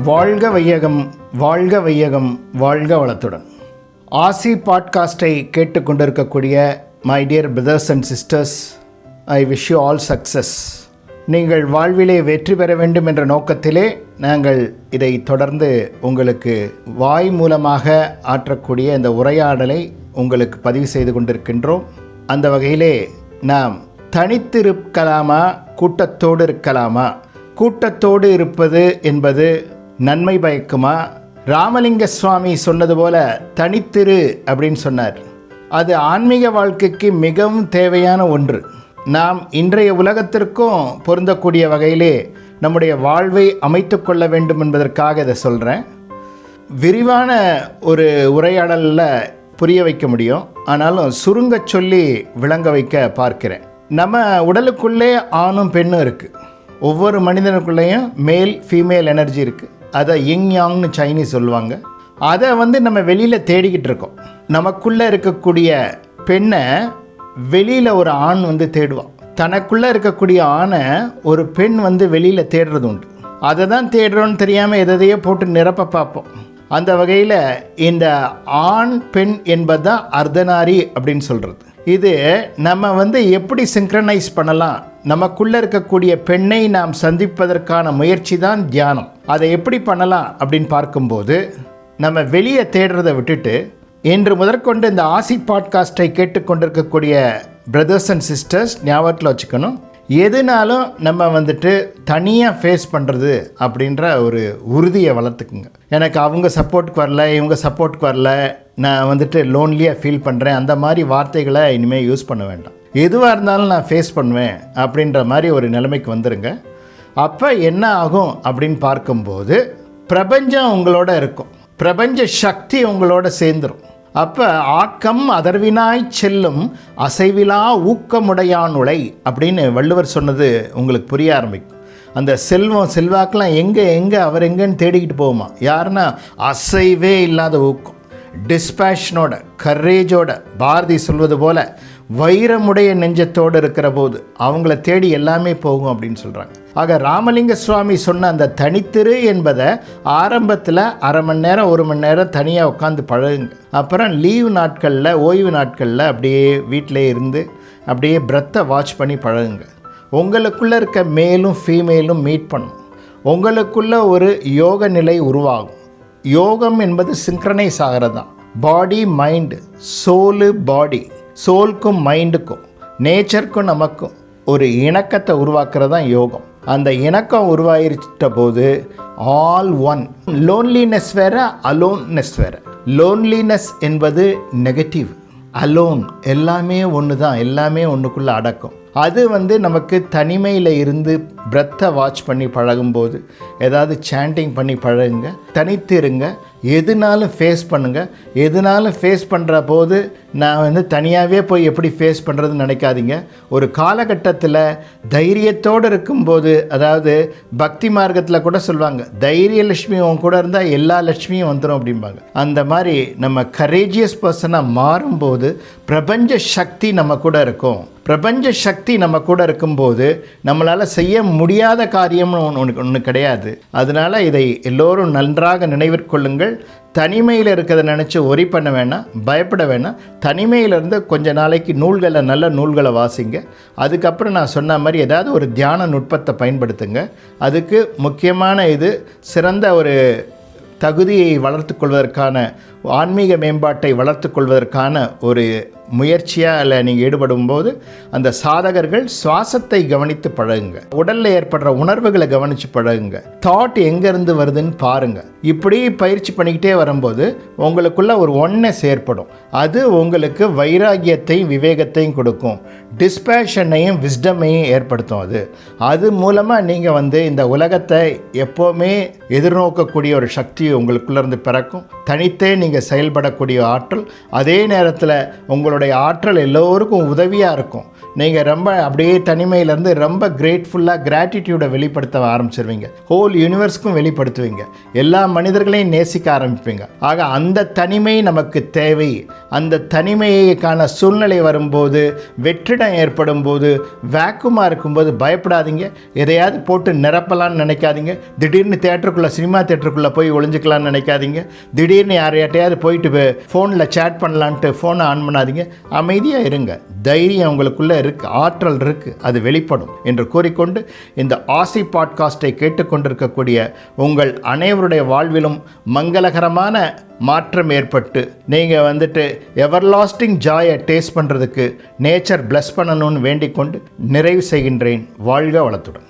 வாழ்க வையகம், வாழ்க வையகம், வாழ்க வளத்துடன். ஆசி பாட்காஸ்டை கேட்டுக்கொண்டிருக்கக்கூடிய my dear brothers and sisters, I wish you all success. நீங்கள் வாழ்விலே வெற்றி பெற வேண்டும் என்ற நோக்கத்திலே நாங்கள் இதை தொடர்ந்து உங்களுக்கு வாய் மூலமாக ஆற்றக்கூடிய இந்த உரையாடலை உங்களுக்கு பதிவு செய்து கொண்டிருக்கின்றோம். அந்த வகையிலே நாம் தனித்திருக்கலாமா, கூட்டத்தோடு இருக்கலாமா? கூட்டத்தோடு இருப்பது என்பது நன்மை பயக்குமா? ராமலிங்க சுவாமி சொன்னது போல தனித்திரு அப்படின்னு சொன்னார். அது ஆன்மீக வாழ்க்கைக்கு மிகவும் தேவையான ஒன்று. நாம் இன்றைய உலகத்திற்கும் பொருந்தக்கூடிய வகையிலே நம்முடைய வாழ்வை அமைத்து கொள்ள வேண்டும் என்பதற்காக இதை சொல்கிறேன். விரிவான ஒரு உரையாடலில் புரிய வைக்க முடியும், ஆனாலும் சுருங்க சொல்லி விளங்க வைக்க பார்க்கிறேன். நம்ம உடலுக்குள்ளே ஆணும் பெண்ணும் இருக்குது. ஒவ்வொரு மனிதனுக்குள்ளேயும் மேல் ஃபீமேல் எனர்ஜி இருக்குது. அதை யிங் யாங்னு சைனீஸ் சொல்லுவாங்க. அதை நம்ம வெளியில் தேடிக்கிட்டு இருக்கோம். நமக்குள்ளே இருக்கக்கூடிய பெண்ணை வெளியில் ஒரு ஆண் தேடுவான். தனக்குள்ளே இருக்கக்கூடிய ஆணை ஒரு பெண் வெளியில் தேடுறது உண்டு. அதை தான் தேடுறோன்னு தெரியாமல் எதையோ போட்டு நிரப்ப பார்ப்போம். அந்த வகையில் இந்த ஆண் பெண் என்பது தான் அர்த்தநாரி அப்படின்னு சொல்கிறது. இது நம்ம எப்படி சிங்க்ரனைஸ் பண்ணலாம்? நமக்குள்ளே இருக்கக்கூடிய பெண்ணை நாம் சந்திப்பதற்கான முயற்சி தான் தியானம். அதை எப்படி பண்ணலாம் அப்படின்னு பார்க்கும்போது, நம்ம வெளியே தேடுறதை விட்டுட்டு இன்று முதற்கொண்டு இந்த ஆசி பாட்காஸ்ட்டை கேட்டுக்கொண்டிருக்கக்கூடிய பிரதர்ஸ் அண்ட் சிஸ்டர்ஸ் ஞாபகத்தில் வச்சுக்கணும், எதுனாலும் நம்ம தனியாக ஃபேஸ் பண்ணுறது அப்படின்ற ஒரு உறுதியை வளர்த்துக்குங்க. எனக்கு அவங்க சப்போர்ட்டுக்கு வரல, இவங்க சப்போர்ட்டுக்கு வரல, நான் லோன்லியாக ஃபீல் பண்ணுறேன், அந்த மாதிரி வார்த்தைகளை இனிமேல் யூஸ் பண்ண வேண்டாம். எதுவாக இருந்தாலும் நான் ஃபேஸ் பண்ணுவேன் அப்படின்ற மாதிரி ஒரு நிலைமைக்கு வந்துடுங்க. அப்போ என்ன ஆகும் அப்படின்னு பார்க்கும்போது, பிரபஞ்சம் உங்களோட இருக்கும், பிரபஞ்ச சக்தி உங்களோட சேர்ந்துடும். அப்போ ஆக்கம் அதர்வினாய் செல்லும் அசைவிலா ஊக்கமுடையானுளை அப்படின்னு வள்ளுவர் சொன்னது உங்களுக்கு புரிய ஆரம்பிக்கும். அந்த செல்வம் செல்வாக்கெலாம் எங்கே அவர் எங்கேன்னு தேடிக்கிட்டு போகுமா? யாருன்னா அசைவே இல்லாத ஊக்கம், டிஸ்பேஷனோட, கரேஜோட, பாரதி சொல்வது போல் வைரமுடைய நெஞ்சத்தோடு இருக்கிற போது அவங்கள தேடி எல்லாமே போகும் அப்படின்னு சொல்கிறாங்க. ஆக ராமலிங்க சுவாமி சொன்ன அந்த தனித்திரு என்பதை ஆரம்பத்தில் அரை மணி நேரம் 1 மணி நேரம் தனியாக உட்காந்து பழகுங்க. அப்புறம் லீவு நாட்களில், ஓய்வு நாட்களில் அப்படியே வீட்டிலே இருந்து அப்படியே பிரத்தை வாட்ச் பண்ணி பழகுங்க. உங்களுக்குள்ளே இருக்க மேலும் ஃபீமேலும் மீட் பண்ணும். உங்களுக்குள்ளே ஒரு யோக நிலை உருவாகும். யோகம் என்பது சிங்க்ரனைஸ் ஆகிறது தான். பாடி மைண்டு, சோலு பாடி, சோலுக்கும் மைண்டுக்கும் நேச்சருக்கும் நமக்கும் ஒரு இணக்கத்தை உருவாக்குறது தான் யோகம். அந்த இணக்கம் உருவாகிட்ட போது ஆல் ஒன். லோன்லினஸ் வேறு, அலோன்னஸ் வேறு. லோன்லினஸ் என்பது நெகட்டிவ். அலோன் எல்லாமே ஒன்று தான், எல்லாமே ஒன்றுக்குள்ளே அடக்கும். அது நமக்கு தனிமையில் இருந்து பிரத்தை வாட்ச் பண்ணி பழகும்போது, ஏதாவது சாண்டிங் பண்ணி பழகுங்க, தனித்து இருங்க, எதுனாலும் ஃபேஸ் பண்ணுங்கள். எதுனாலும் ஃபேஸ் பண்ணுற போது நான் தனியாகவே போய் எப்படி ஃபேஸ் பண்ணுறதுன்னு நினைக்காதீங்க. ஒரு காலகட்டத்தில் தைரியத்தோடு இருக்கும்போது, அதாவது பக்தி மார்க்கத்தில் கூட சொல்லுவாங்க, தைரிய லட்சுமி உன் கூட இருந்தால் எல்லா லட்சுமியும் வந்துடும் அப்படிம்பாங்க. அந்த மாதிரி நம்ம கரேஜியஸ் பர்சனாக மாறும்போது பிரபஞ்ச சக்தி நம்ம கூட இருக்கும். பிரபஞ்ச சக்தி நம்ம கூட இருக்கும்போது நம்மளால் செய்ய முடியாத காரியம்னு ஒன்று கிடையாது. அதனால் இதை எல்லோரும் நன்றாக நினைவிற்கொள்ளுங்கள். தனிமையில் இருக்கிறத நினச்சி ஒரி பண்ண வேணாம், பயப்பட வேணாம். தனிமையிலேருந்து கொஞ்ச நாளைக்கு நூல்களை, நல்ல நூல்களை வாசிங்க. அதுக்கப்புறம் நான் சொன்ன மாதிரி ஏதாவது ஒரு தியான நுட்பத்தை பயன்படுத்துங்க. அதுக்கு முக்கியமான இது சிறந்த ஒரு தகுதியை வளர்த்து கொள்வதற்கான, ஆன்மீக மேம்பாட்டை வளர்த்து கொள்வதற்கான ஒரு முயற்சியாக இல்லை நீங்கள் ஈடுபடும் போது அந்த சாதகர்கள் சுவாசத்தை கவனித்து பழகுங்க. உடலில் ஏற்படுற உணர்வுகளை கவனித்து பழகுங்க. தாட் எங்கேருந்து வருதுன்னு பாருங்கள். இப்படி பயிற்சி பண்ணிக்கிட்டே வரும்போது உங்களுக்குள்ள ஒரு ஒன்னஸ் ஏற்படும். அது உங்களுக்கு வைராகியத்தையும் விவேகத்தையும் கொடுக்கும், டிஸ்பேஷனையும் விஸ்டமையும் ஏற்படுத்தும். அது மூலமாக நீங்கள் இந்த உலகத்தை எப்போவுமே எதிர்நோக்கக்கூடிய ஒரு சக்தி உங்களுக்குள்ளேருந்து பிறக்கும். தனித்தே நீங்கள் செயல்படக்கூடிய ஆற்றல், அதே நேரத்தில் உங்களோட அதனுடைய ஆற்றல் எல்லோருக்கும் உதவியாக இருக்கும். நீங்கள் ரொம்ப அப்படியே தனிமையிலேருந்து ரொம்ப கிரேட்ஃபுல்லாக கிராட்டிடியூடை வெளிப்படுத்த ஆரம்பிச்சிருவீங்க. ஹோல் யூனிவர்ஸ்க்கும் வெளிப்படுத்துவீங்க. எல்லா மனிதர்களையும் நேசிக்க ஆரம்பிப்பீங்க. ஆக அந்த தனிமை நமக்கு தேவை. அந்த தனிமைக்கான சூழ்நிலை வரும்போது, வெற்றிடம் ஏற்படும் போது, வேக்குமாக இருக்கும்போது பயப்படாதீங்க. எதையாவது போட்டு நிரப்பலான்னு நினைக்காதீங்க. திடீர்னு தேட்டருக்குள்ளே, சினிமா தேட்டருக்குள்ளே போய் ஒளிஞ்சிக்கலான்னு நினைக்காதீங்க. திடீர்னு யார்கிட்டையாவது போயிட்டு ஃபோனில் சேட் பண்ணலான்ட்டு ஃபோனை ஆன் பண்ணாதீங்க. அமைதியாக இருங்க. தைரியம் உங்களுக்குள்ளே இருக்குது, ஆற்றல் இருக்குது, அது வெளிப்படும் என்று கூறிக்கொண்டு இந்த ஆசி பாட்காஸ்ட்டை கேட்டுக்கொண்டிருக்கக்கூடிய உங்கள் அனைவருடைய வாழ்விலும் மங்களகரமான மாற்றம் ஏற்பட்டு நீங்கள் எவர்லாஸ்டிங் ஜாயை டேஸ்ட் பண்ணுறதுக்கு நேச்சர் பிளஸ் பண்ணணும்னு வேண்டிக் கொண்டு நிறைவு செய்கின்றேன். வாழ்க வளத்துடன்.